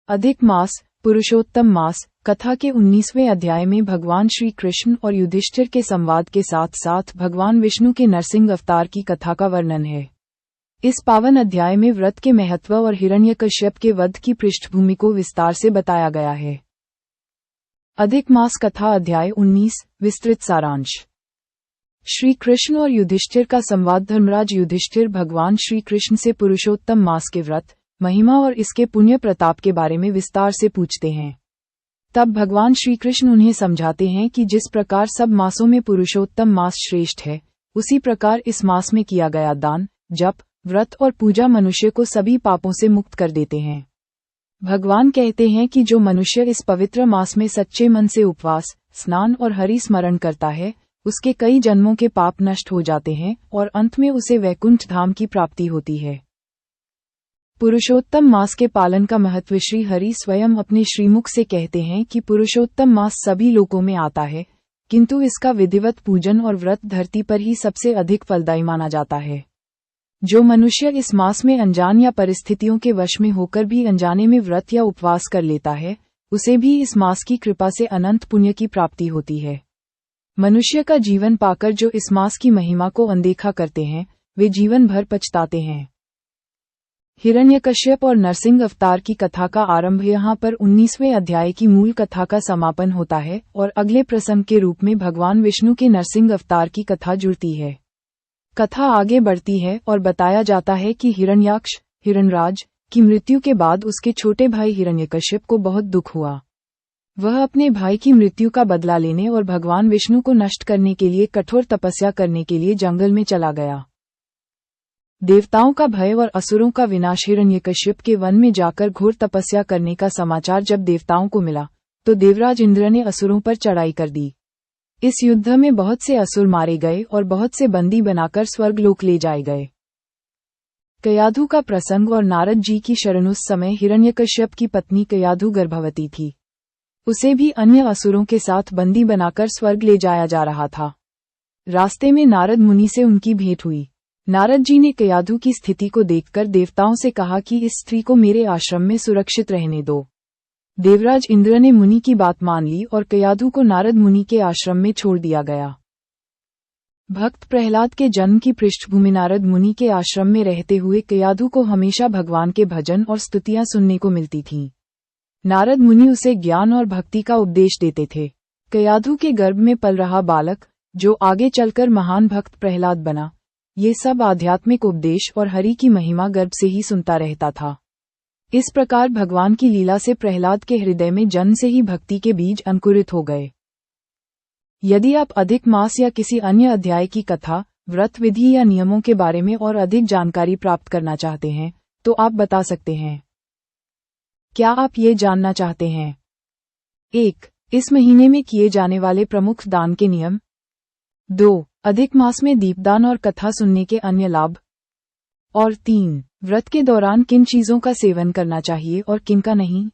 अधिक मास, पुरुषोत्तम मास कथा के 19वें अध्याय में भगवान श्री कृष्ण और युधिष्ठिर के संवाद के साथ साथ भगवान विष्णु के नरसिंह अवतार की कथा का वर्णन है। इस पावन अध्याय में व्रत के महत्व और हिरण्यकश्यप के वध की पृष्ठभूमि को विस्तार से बताया गया है। अधिक मास कथा अध्याय 19 विस्तृत सारांश। श्री कृष्ण और युधिष्ठिर का संवाद। धर्मराज युधिष्ठिर भगवान श्री कृष्ण से पुरुषोत्तम मास के व्रत, महिमा और इसके पुण्य प्रताप के बारे में विस्तार से पूछते हैं। तब भगवान श्री कृष्ण उन्हें समझाते हैं कि जिस प्रकार सब मासों में पुरुषोत्तम मास श्रेष्ठ है, उसी प्रकार इस मास में किया गया दान, जप, व्रत और पूजा मनुष्य को सभी पापों से मुक्त कर देते हैं। भगवान कहते हैं कि जो मनुष्य इस पवित्र मास में सच्चे मन से उपवास, स्नान और हरि स्मरण करता है, उसके कई जन्मों के पाप नष्ट हो जाते हैं और अंत में उसे वैकुंठ धाम की प्राप्ति होती है। पुरुषोत्तम मास के पालन का महत्व। श्री हरि स्वयं अपने श्रीमुख से कहते हैं कि पुरुषोत्तम मास सभी लोकों में आता है, किंतु इसका विधिवत पूजन और व्रत धरती पर ही सबसे अधिक फलदायी माना जाता है। जो मनुष्य इस मास में अनजान या परिस्थितियों के वश में होकर भी अनजाने में व्रत या उपवास कर लेता है, उसे भी इस मास की कृपा से अनंत पुण्य की प्राप्ति होती है। मनुष्य का जीवन पाकर जो इस मास की महिमा को अनदेखा करते हैं, वे जीवन भर पछताते हैं। हिरण्यकश्यप और नरसिंह अवतार की कथा का आरंभ यहाँ पर 19वें अध्याय की मूल कथा का समापन होता है और अगले प्रसंग के रूप में भगवान विष्णु के नरसिंह अवतार की कथा जुड़ती है। कथा आगे बढ़ती है और बताया जाता है कि हिरण्याक्ष, हिरणराज की मृत्यु के बाद उसके छोटे भाई हिरण्यकश्यप को बहुत दुख हुआ। वह अपने भाई की मृत्यु का बदला लेने और भगवान विष्णु को नष्ट करने के लिए कठोर तपस्या करने के लिए जंगल में चला गया। देवताओं का भय और असुरों का विनाश। हिरण्यकश्यप के वन में जाकर घोर तपस्या करने का समाचार जब देवताओं को मिला, तो देवराज इंद्र ने असुरों पर चढ़ाई कर दी। इस युद्ध में बहुत से असुर मारे गए और बहुत से बंदी बनाकर स्वर्गलोक ले जाए गए। कयाधु का प्रसंग और नारद जी की शरण। उस समय हिरण्यकश्यप की पत्नी कयाधु गर्भवती थी। उसे भी अन्य असुरों के साथ बंदी बनाकर स्वर्ग ले जाया जा रहा था। रास्ते में नारद मुनि से उनकी भेंट हुई। नारद जी ने कयाधु की स्थिति को देखकर देवताओं से कहा कि इस स्त्री को मेरे आश्रम में सुरक्षित रहने दो। देवराज इंद्र ने मुनि की बात मान ली और कयाधु को नारद मुनि के आश्रम में छोड़ दिया गया। भक्त प्रहलाद के जन्म की पृष्ठभूमि। नारद मुनि के आश्रम में रहते हुए कयाधु को हमेशा भगवान के भजन और स्तुतियां सुनने को मिलती थीं। नारद मुनि उसे ज्ञान और भक्ति का उपदेश देते थे। कयाधु के गर्भ में पल रहा बालक, जो आगे चलकर महान भक्त प्रहलाद बना, ये सब आध्यात्मिक उपदेश और हरि की महिमा गर्भ से ही सुनता रहता था। इस प्रकार भगवान की लीला से प्रहलाद के हृदय में जन्म से ही भक्ति के बीज अंकुरित हो गए। यदि आप अधिक मास या किसी अन्य अध्याय की कथा, व्रत विधि या नियमों के बारे में और अधिक जानकारी प्राप्त करना चाहते हैं, तो आप बता सकते हैं। क्या आप ये जानना चाहते हैं? 1. इस महीने में किए जाने वाले प्रमुख दान के नियम। 2. अधिक मास में दीपदान और कथा सुनने के अन्य लाभ। और 3. व्रत के दौरान किन चीजों का सेवन करना चाहिए और किन का नहीं।